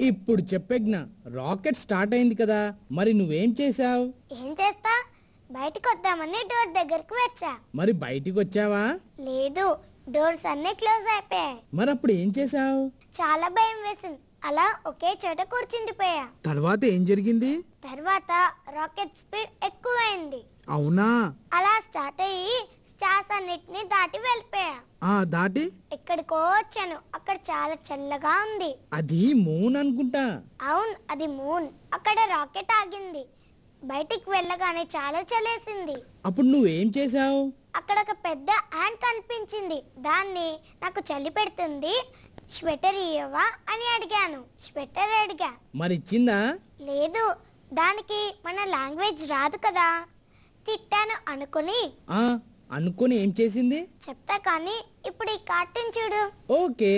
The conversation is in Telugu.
ఇప్పుడు చెప్పెగ్న రాకెట్ స్టార్ట్ అయింది కదా, మరి నువ్వేం చేసావు? ఏం చేస్తా, బయటికి వద్దామని డోర్ దగ్గరికి వచ్చా. మరి బయటికి వచ్చావా? లేదు, డోర్స్ అన్ని క్లోజ్ అయిపోయాయి. మరి అప్పుడు ఏం చేసావు? చాలా భయం వేసింది. అలా ఒకే చోట కూర్చుండిపోయా. తర్వాత ఏం జరిగింది? తర్వాత రాకెట్ స్పీడ్ ఎక్కువైంది. అవునా? అలా స్టార్ట్ అయ్యి స్టార్స్ అన్నిటిని దాటి వెళ్ళిపోయా. దాటి ఎక్కడికో వచ్చాను. అక్కడ చాలా చల్లగా ఉంది. అది మూన్ అనుకుంటా. అవును, అది మూన్. అక్కడ రాకెట్ ఆగింది. బయటికి వెళ్ళగానే చాలా చలేసింది. అప్పుడు నువ్వేం చేసావు? అక్కడ ఒక పెద్ద యాంట్ కనిపించింది. దాన్ని నాకు చలి పెడుతుంది, స్వెటర్ ఇయ్యవా అని అడిగాను. స్వెటర్ అడిగా. మరి ఇచ్చిందా? లేదు, దానికి మన లాంగ్వేజ్ రాదు కదా. తిట్టాను అనుకుని ఏం చేసింది చెప్తా, కానీ ఇప్పుడు ఈ కార్టూన్ చూడు. ఓకే.